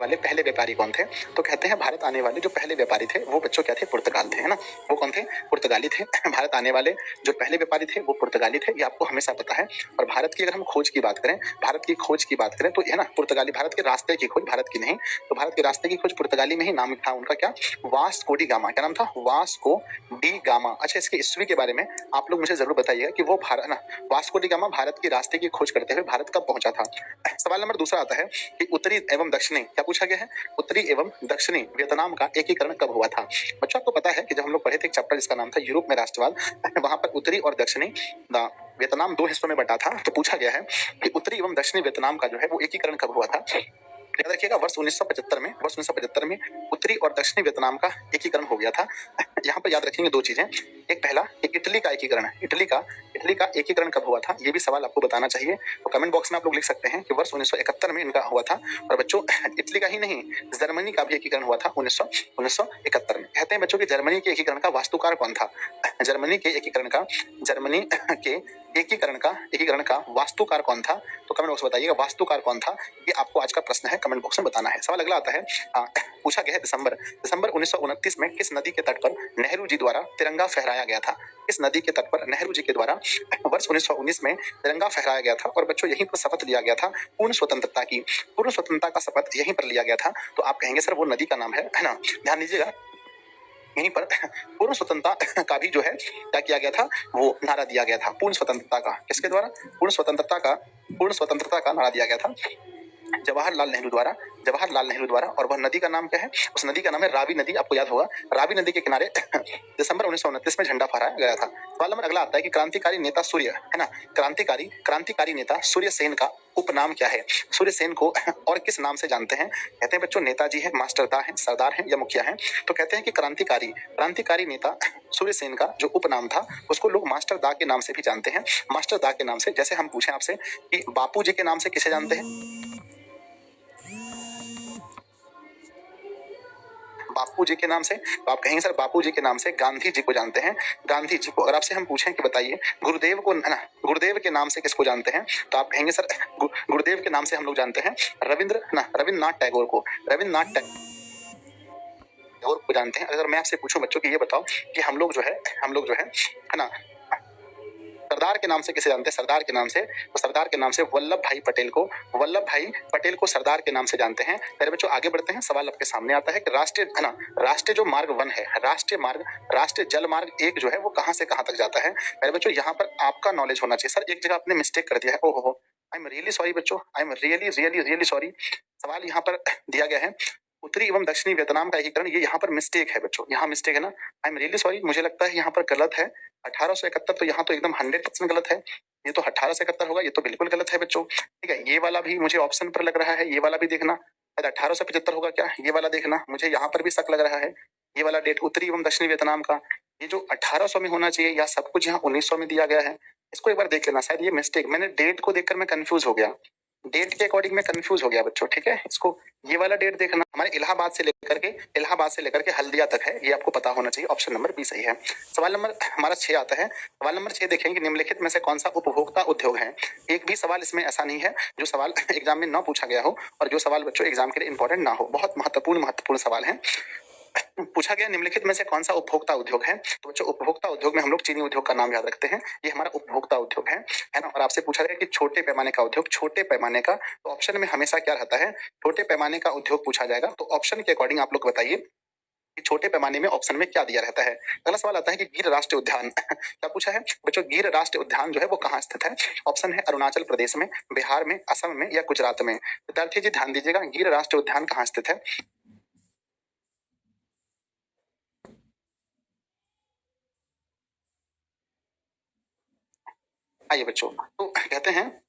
वाले पहले व्यापारी कौन थे? तो कहते हैं भारत आने वाले जो पहले व्यापारी थे वो बच्चों क्या थे? पुर्तगाल थे, है ना। वो कौन थे? पुर्तगाली थे। भारत आने वाले जो पहले व्यापारी थे वो पुर्तगाली थे, ये आपको हमेशा पता है। और भारत की अगर हम खोज की बात करें, भारत की खोज की बात करें तो है ना पुर्तगाली, भारत के रास्ते की खोज, भारत की नहीं, तो भारत के रास्ते की खोज पुर्तगाली में ही नाम था उनका क्या? Vasco D gamma. क्या नाम था? Vasco D gamma. अच्छा, इसके ईस्वी के बारे में आप लोग मुझे जरूर बताइएगा कि वो भारत ना वास्को डी गामा भारत के रास्ते की खोज करते हुए भारत कब पहुंचा था। सवाल नंबर दूसरा आता है कि उत्तरी एवं दक्षिणी, क्या पूछा गया है? उत्तरी एवं दक्षिणी वियतनाम का एकीकरण कब हुआ था? बच्चों आपको पता है कि जब हम लोग पढ़े थे एक चैप्टर जिसका नाम था यूरोप में राष्ट्रवाद, वहां पर उत्तरी और दक्षिणी वियतनाम दो हिस्सों में बटा था, तो पूछा गया है कि उत्तरी एवं दक्षिणी वियतनाम का जो है वो एकीकरण कब हुआ था। याद रखिएगा वर्ष 1975 में उत्तरी और दक्षिणी वियतनाम का एकीकरण हो गया था। यहाँ पर याद रखेंगे दो चीजें, एक पहला कि इटली का एकीकरण, इटली का एकीकरण कब हुआ था, ये भी सवाल आपको बताना चाहिए। तो कमेंट बॉक्स में आप लोग लिख सकते हैं कि वर्ष 1971 में इनका हुआ था। और बच्चों इटली का ही नहीं, जर्मनी का भी एकीकरण हुआ था 1971 में। कहते हैं बच्चों की जर्मनी के एकीकरण का वास्तुकार कौन था? जर्मनी के एकीकरण का वास्तुकार कौन था? तो कमेंट बॉक्स में बताइएगा वास्तुकार कौन था, ये आपको आज का प्रश्न है, कमेंट बॉक्स में बताना है। सवाल अगला आता है, पूछा गया है दिसंबर 1929 में किस नदी के तट पर नेहरू जी द्वारा तिरंगा फहराया गया था? किस नदी के तट पर नेहरू जी के द्वारा वर्ष 1919 में तिरंगा फहराया गया था? और बच्चों यहीं पर शपथ लिया गया था पूर्ण स्वतंत्रता का शपथ यहीं पर लिया गया था। तो आप कहेंगे सर वो नदी का नाम है ना, ध्यान दीजिएगा, यहीं पर पूर्ण स्वतंत्रता का भी जो है क्या किया गया था, वो नारा दिया गया था पूर्ण स्वतंत्रता का। किसके द्वारा? पूर्ण स्वतंत्रता का नारा दिया गया था जवाहरलाल नेहरू द्वारा। और वह नदी का नाम क्या है? उस नदी का नाम है रावी नदी, आपको याद होगा। रावी नदी के किनारे दिसंबर 1929 में झंडा फहराया गया था। सवाल नंबर अगला आता है कि क्रांतिकारी नेता सूर्य, है ना, क्रांतिकारी नेता सूर्य सेन का उपनाम क्या है? सूर्य सेन को और किस नाम से जानते हैं? कहते हैं बच्चों नेताजी है, मास्टरदा है, सरदार है या मुखिया है? तो कहते हैं कि क्रांतिकारी नेता सूर्य सेन का जो उपनाम था उसको लोग मास्टरदा के नाम से भी जानते हैं। मास्टरदा के नाम से, जैसे हम पूछें आपसे कि बापू जी के नाम से किसे जानते हैं? बापू जी के नाम से, तो आप कहेंगे सर बापू जी के नाम से गांधी जी को जानते हैं। गांधी जी को। अगर आपसे हम पूछें कि बताइए गुरुदेव को, है ना, गुरुदेव के नाम से किसको जानते हैं? तो आप कहेंगे सर गुरुदेव के नाम से हम लोग जानते हैं रविंद्रनाथ टैगोर को, रविंद्रनाथ टैगोर को जानते हैं। अगर मैं आपसे पूछूं बच्चों की ये बताओ कि हम लोग जो है ना, सरदार के नाम से किसे जानते हैं? सरदार के नाम से, तो सरदार के नाम से वल्लभ भाई पटेल को सरदार के नाम से जानते हैं। मेरे बच्चों आगे बढ़ते हैं। सवाल आपके सामने आता है कि राष्ट्रीय जो मार्ग 1 है, राष्ट्रीय जल मार्ग 1 जो है वो कहां से कहां तक जाता है? मेरे बच्चों यहाँ पर आपका नॉलेज होना चाहिए। सर एक जगह आपने मिस्टेक कर दिया है, ओहो, आई एम रियली सॉरी बच्चों, आई एम रियली सॉरी। सवाल यहाँ पर दिया गया है उत्तरी एवं दक्षिणी वियतनाम का एकीकरण, ये यहाँ पर मिस्टेक है बच्चों, यहाँ मिस्टेक है ना, आई एम रियली सॉरी। मुझे लगता है यहाँ पर गलत है 1871, तो यहाँ तो एकदम 100% गलत है। ये तो 1871 होगा, ये तो बिल्कुल गलत है बच्चों। ठीक है, ये वाला भी मुझे ऑप्शन पर लग रहा है, ये वाला भी देखना, शायद 1875 होगा क्या, ये वाला देखना, मुझे यहाँ पर भी शक लग रहा है। ये वाला डेट उत्तरी एवं दक्षिणी वियतनाम का, ये जो 1800 में होना चाहिए या सब कुछ यहाँ 1900 में दिया गया है, इसको एक बार देख लेना। शायद ये मिस्टेक, मैंने डेट को देखकर मैं कंफ्यूज हो गया, डेट के अकॉर्डिंग मैं कंफ्यूज हो गया बच्चों। ठीक है, इसको ये वाला डेट देखना, हमारे इलाहाबाद से लेकर के हल्दिया तक है, ये आपको पता होना चाहिए। ऑप्शन नंबर बी सही है। सवाल नंबर हमारा 6 आता है। सवाल नंबर 6 देखेंगे, निम्नलिखित में से कौन सा उपभोक्ता उद्योग है? एक भी सवाल इसमें ऐसा नहीं है जो सवाल एग्जाम में ना पूछा गया हो और जो सवाल बच्चों एग्जाम के लिए इंपॉर्टेंट ना हो। बहुत महत्वपूर्ण सवाल है। पूछा गया निम्नलिखित में से कौन सा उपभोक्ता उद्योग है? तो बच्चों उपभोक्ता उद्योग में हम लोग चीनी उद्योग का नाम याद रखते हैं, ये हमारा उपभोक्ता उद्योग है ना। और आपसे पूछा गया कि छोटे पैमाने का उद्योग, छोटे पैमाने का, तो ऑप्शन में हमेशा क्या रहता है? छोटे पैमाने का उद्योग पूछा जाएगा। तो ऑप्शन के अकॉर्डिंग आप लोग बताइए कि छोटे पैमाने में ऑप्शन में क्या दिया रहता है। अगला सवाल आता है कि गिर राष्ट्रीय उद्यान क्या पूछा है बच्चों? गिर राष्ट्रीय उद्यान जो है वो कहाँ स्थित है? ऑप्शन है अरुणाचल प्रदेश में, बिहार में, असम में या गुजरात में। विद्यार्थी जी ध्यान दीजिएगा, गिर राष्ट्रीय उद्यान कहाँ स्थित है? आइए बच्चों, तो कहते हैं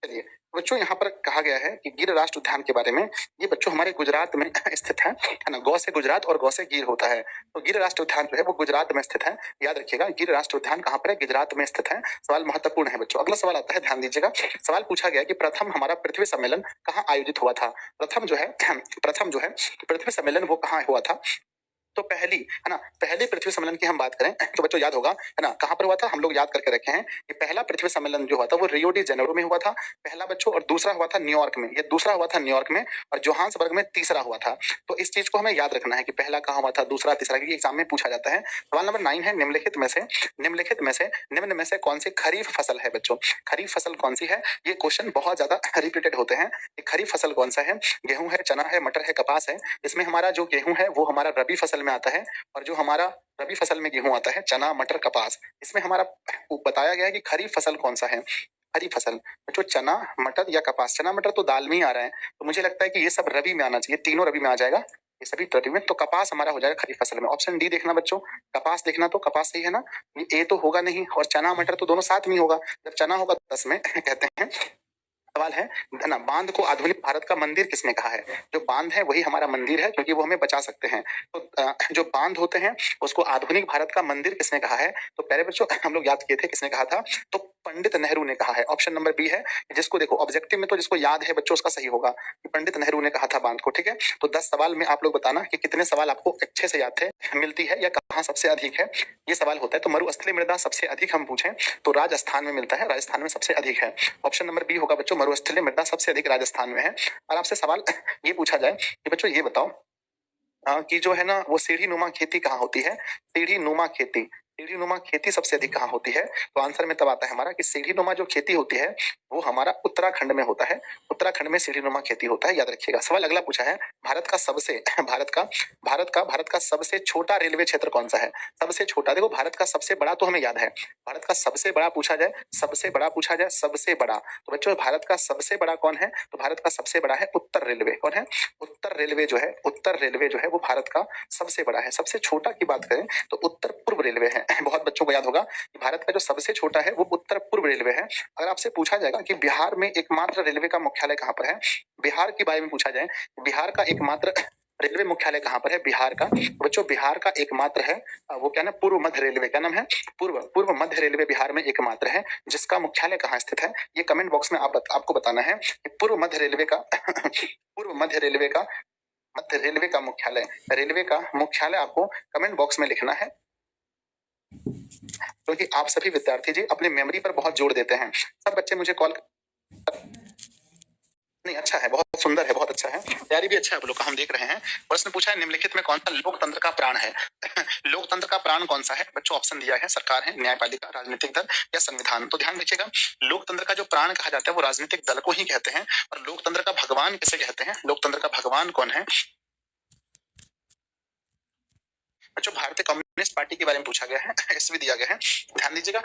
चलिए बच्चों, यहाँ पर कहा गया है कि गिर राष्ट्रीय उद्यान के बारे में, ये बच्चों हमारे गुजरात में स्थित है ना। गौ से गुजरात और गौ से गिर होता है, तो गिर राष्ट्रीय उद्यान जो है वो गुजरात में स्थित है। याद रखिएगा गिर राष्ट्रीय उद्यान कहाँ पर है? गुजरात में स्थित है। सवाल महत्वपूर्ण है बच्चों। अगला सवाल आता है, ध्यान दीजिएगा। सवाल पूछा गया कि प्रथम हमारा पृथ्वी सम्मेलन कहाँ आयोजित हुआ था? प्रथम जो है पृथ्वी सम्मेलन वो कहाँ हुआ था? तो पहली है ना, पहले पृथ्वी सम्मेलन की हम बात करें तो बच्चों याद होगा है ना, कहाँ पर हुआ था, हम लोग याद करके रखे हैं कि पहला पृथ्वी सम्मेलन जो हुआ था वो रियो डी जेनेरो में हुआ था पहला बच्चों, और दूसरा हुआ था न्यूयॉर्क में, ये दूसरा हुआ था न्यूयॉर्क में, और जोहान्सबर्ग में तीसरा हुआ था। तो इस चीज को हमें याद रखना है कि पहला कहाँ हुआ था, दूसरा, तीसरा, क्योंकि एग्जाम में पूछा जाता है। सवाल नंबर 9 है, निम्न में से कौन सी खरीफ फसल है बच्चों, खरीफ फसल कौन सी है, ये क्वेश्चन बहुत ज्यादा रिपीटेड होते हैं। खरीफ फसल कौन सा है, गेहूं है, चना है, मटर है, कपास है। इसमें हमारा जो गेहूं है वो हमारा रबी फसल में आता है, और जो हमारा रबी फसल में गेहूं आता है, चना, मटर, कपास, इसमें हमारा बताया गया है कि खरीफ फसल कौन सा है। खरीफ फसल जो चना, मटर या कपास, चना मटर तो दाल में ही आ रहा है, तो मुझे लगता है कि ये सब रबी में आना चाहिए, तीनों रबी में आ जाएगा, ये सभी रबी में, तो कपास हमारा हो जाएगा खरीफ फसल में। ऑप्शन डी देखना बच्चों, कपास देखना, तो कपास सही है ना, ये ए तो होगा नहीं, और चना मटर तो दोनों साथ में होगा, जब चना होगा 10 में कहते हैं। सवाल है ना, बांध को आधुनिक भारत का मंदिर किसने कहा है, जो बांध है वही हमारा मंदिर है, क्योंकि वो हमें बचा सकते हैं। तो जो बांध होते हैं उसको आधुनिक भारत का मंदिर किसने कहा है, तो पहले बच्चों हम लोग याद किए थे किसने कहा था, तो पंडित नेहरू ने कहा है। ऑप्शन नंबर बी है, जिसको देखो ऑब्जेक्टिव में तो जिसको याद है बच्चों उसका सही होगा, कि पंडित नेहरू ने कहा था बांध को, ठीक है। तो 10 सवाल में आप लोग बताना कि कितने सवाल आपको अच्छे से याद थे, मिलती है या कहाँ सबसे अधिक है, ये सवाल होता है। तो मरुस्थलीय मृदा सबसे अधिक हम पूछें तो राजस्थान में मिलता है, राजस्थान में सबसे अधिक है। ऑप्शन नंबर बी होगा बच्चों, मरुस्थलीय मृदा सबसे अधिक राजस्थान में है। और आपसे सवाल ये पूछा जाए कि बच्चों ये बताओ कि जो है ना वो सीढ़ी नुमा खेती कहाँ होती है, सीढ़ी नुमा खेती, सीढ़ी नुमा खेती सबसे अधिक कहाँ होती है, तो आंसर में तब आता है हमारा कि सीढ़ी नुमा जो खेती होती है वो हमारा उत्तराखंड में होता है, उत्तराखंड में सीढ़ी नुमा खेती होता है, याद रखिएगा। सवाल अगला पूछा है, भारत का सबसे भारत का सबसे छोटा रेलवे क्षेत्र कौन सा है, सबसे छोटा, देखो भारत का सबसे बड़ा तो हमें याद है, भारत का सबसे बड़ा पूछा जाए, सबसे बड़ा पूछा जाए, सबसे बड़ा, तो बच्चों भारत का सबसे बड़ा कौन है, तो भारत का सबसे बड़ा है उत्तर रेलवे, कौन है, उत्तर रेलवे जो है, उत्तर रेलवे जो है वो भारत का सबसे बड़ा है। सबसे छोटा की बात करें तो उत्तर पूर्व रेलवे है। बहुत बच्चों को याद होगा कि भारत का जो सबसे छोटा है वो उत्तर पूर्व रेलवे है। अगर आपसे पूछा जाएगा कि बिहार में एकमात्र रेलवे का मुख्यालय कहाँ पर है, बिहार के बारे में पूछा जाए, बिहार का एकमात्र रेलवे मुख्यालय कहाँ पर है, बिहार का, तो बच्चों बिहार का एकमात्र है वो क्या ना, पूर्व मध्य रेलवे, क्या नाम है, पूर्व मध्य रेलवे बिहार में एकमात्र है, जिसका मुख्यालय कहाँ स्थित है, ये कमेंट बॉक्स में आपको बताना है कि पूर्व मध्य रेलवे का पूर्व मध्य रेलवे का रेलवे का मुख्यालय आपको कमेंट बॉक्स में लिखना है, क्योंकि आप सभी विद्यार्थी जी अपनी मेमोरी पर बहुत जोर देते हैं। सब बच्चे मुझे कॉल नहीं, अच्छा है, बहुत सुंदर है, बहुत अच्छा है, तैयारी भी अच्छा है आप लोग का, हम देख रहे हैं। प्रश्न पूछा है, निम्नलिखित में कौन सा लोकतंत्र का प्राण है, लोकतंत्र का प्राण कौन सा है बच्चों, ऑप्शन दिया है, सरकार है, न्यायपालिका, राजनीतिक दल या संविधान। तो ध्यान रखिएगा, लोकतंत्र का जो प्राण कहा जाता है वो राजनीतिक दल को ही कहते हैं, और लोकतंत्र का भगवान किसे कहते हैं, लोकतंत्र का भगवान कौन है बच्चों, भारतीय कम्युनिस्ट पार्टी के बारे में पूछा गया है, ईस्वी दिया गया है, ध्यान दीजिएगा।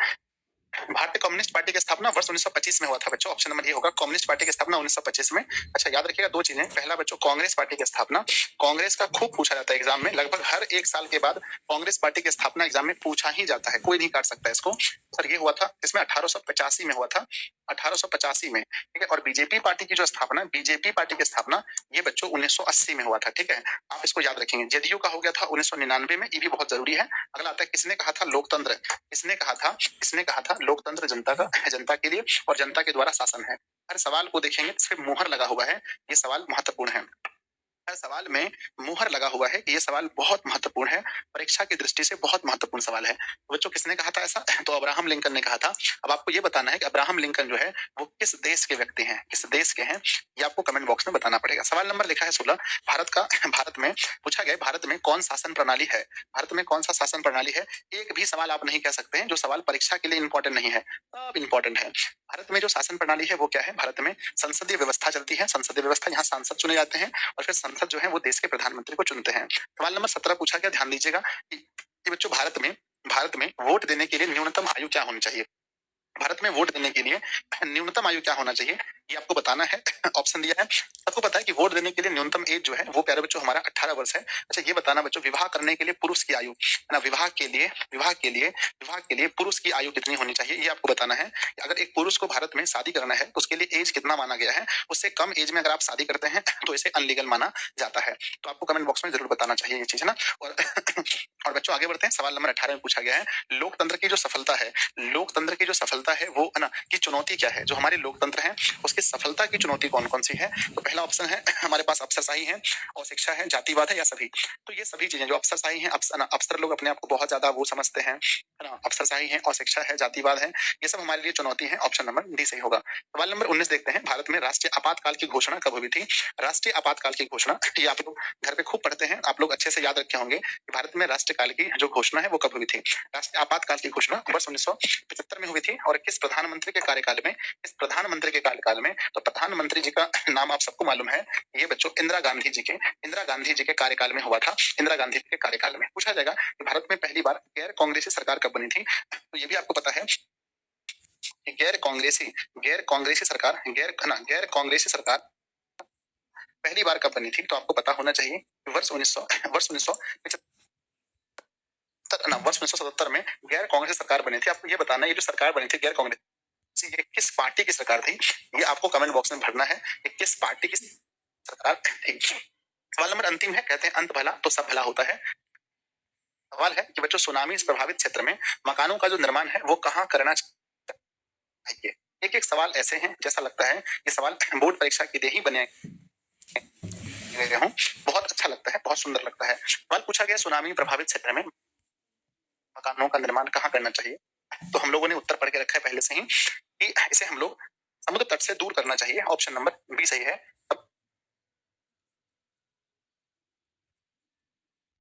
भारतीय कम्युनिस्ट पार्टी की स्थापना वर्ष 1925 में हुआ था बच्चों, ऑप्शन नंबर ए होगा, कम्युनिस्ट पार्टी की स्थापना 1925 में। अच्छा याद रखिएगा दो चीजें, पहला बच्चों कांग्रेस पार्टी की स्थापना, कांग्रेस का खूब पूछा जाता है एग्जाम में, लगभग हर एक साल के बाद कांग्रेस पार्टी की स्थापना एग्जाम में पूछा ही जाता है, कोई नहीं काट सकता इसको। सर ये हुआ था, इसमें 1885 में हुआ था, 1885 में, ठीक है। और बीजेपी पार्टी की जो स्थापना, बीजेपी पार्टी की स्थापना ये बच्चों 1980 में हुआ था, ठीक है, आप इसको याद रखेंगे। जदयू का हो गया था 1999 में, ये भी बहुत जरूरी है। अगला आता है, किसने कहा था लोकतंत्र, किसने कहा था लोकतंत्र जनता का, जनता के लिए और जनता के द्वारा शासन है। हर सवाल को देखेंगे इस पे मुहर लगा हुआ है, ये सवाल महत्वपूर्ण है, हर सवाल में मुहर लगा हुआ है कि ये सवाल बहुत महत्वपूर्ण है, परीक्षा की दृष्टि से बहुत महत्वपूर्ण सवाल है। तो बच्चों किसने कहा था ऐसा, तो अब्राहम लिंकन ने कहा था। अब आपको ये बताना है कि अब्राहम लिंकन जो है वो किस देश के व्यक्ति हैं, किस देश के हैं, ये आपको कमेंट बॉक्स में बताना पड़ेगा। सवाल नंबर लिखा है 16, भारत में पूछा गया, भारत में कौन शासन प्रणाली है, भारत में कौन सा शासन प्रणाली है। एक भी सवाल आप नहीं कह सकते हैं जो सवाल परीक्षा के लिए इंपॉर्टेंट नहीं है, सब इंपॉर्टेंट है। भारत में जो शासन प्रणाली है वो क्या है, भारत में संसदीय व्यवस्था चलती है, संसदीय व्यवस्था, यहाँ सांसद चुने जाते हैं और फिर संसद जो है वो देश के प्रधानमंत्री को चुनते हैं। सवाल नंबर 17 पूछा गया, ध्यान दीजिएगा कि बच्चों भारत में वोट देने के लिए न्यूनतम आयु क्या होनी चाहिए, भारत में वोट देने के लिए न्यूनतम आयु क्या होना चाहिए, ये आपको बताना है। ऑप्शन दिया है, सबको पता है कि वोट देने के लिए न्यूनतम एज जो है वो प्यारे बच्चों हमारा 18 वर्ष है। अच्छा ये बताना बच्चों, विवाह करने के लिए पुरुष की आयु है ना, विवाह के लिए पुरुष की आयु कितनी होनी चाहिए, ये आपको बताना है। अगर एक पुरुष को भारत में शादी करना है तो उसके लिए एज कितना माना गया है, उससे कम एज में अगर आप शादी करते हैं तो इसे अनलीगल माना जाता है। तो आपको कमेंट बॉक्स में जरूर बताना चाहिए ये चीज, है ना। और बच्चों आगे बढ़ते हैं, सवाल नंबर 18 में पूछा गया है, लोकतंत्र की जो सफलता है, लोकतंत्र की जो सफलता है वो है ना, की चुनौती क्या है, जो हमारे लोकतंत्र है उसकी सफलता की चुनौती कौन कौन सी है? तो पहला ऑप्शन है हमारे पास अफसरशाही है और शिक्षा है, जातिवाद है या सभी। तो ये सभी चीजें जो अफसरशाही है, अफसर लोग अपने आप को बहुत ज्यादा वो समझते हैं, है ना, अफसरशाही है और शिक्षा है, जातिवाद है, ये सब हमारे लिए चुनौती है। ऑप्शन नंबर डी सही होगा। सवाल नंबर 19 देखते हैं, भारत में राष्ट्रीय आपातकाल की घोषणा कब हुई थी? राष्ट्रीय आपातकाल की घोषणा, ये आप लोग घर पे खूब पढ़ते हैं, आप लोग अच्छे से याद रखे होंगे कि भारत में राष्ट्रीय काल की जो घोषणा है वो कब हुई थी। राष्ट्रीय आपातकाल की घोषणा वर्ष 1975 में हुई थी। और किस प्रधानमंत्री के कार्यकाल में? इस प्रधानमंत्री के कार्यकाल में, तो प्रधानमंत्री जी का नाम आप सबको मालूम है, ये बच्चों इंदिरा गांधी जी के कार्यकाल में हुआ था। इंदिरा गांधी के कार्यकाल में पूछा जाएगा कि भारत में पहली बार गैर कांग्रेसी सरकार कब बनी थी? तो ये भी आपको पता है कि गैर कांग्रेसी सरकार पहली बार कब बनी थी? तो आपको पता होना चाहिए कि वर्ष 1977 में गैर कांग्रेसी सरकार बनी थी। आपको ये बताना है ये जो सरकार बनी थी गैर कांग्रेसी, ये किस पार्टी की सरकार थी? ये आपको कमेंट बॉक्स में भरना है, ये किस पार्टी की सरकार थी। सवाल नंबर अंतिम है, कहते हैं अंत भला तो सब भला होता है। सवाल है कि बच्चों सुनामी से प्रभावित क्षेत्र में मकानों का जो निर्माण है वो कहाँ करना चाहिए? एक एक सवाल ऐसे हैं जैसा लगता है ये सवाल बोर्ड परीक्षा के लिए ही बने गए हों। बहुत अच्छा लगता है, बहुत सुंदर लगता है। सवाल पूछा गया सुनामी प्रभावित क्षेत्र में मकानों का निर्माण कहाँ करना चाहिए? तो हम लोगों ने उत्तर पढ़ के रखा है पहले से ही कि इसे हम लोग समुद्र तट से दूर करना चाहिए। ऑप्शन नंबर बी सही है।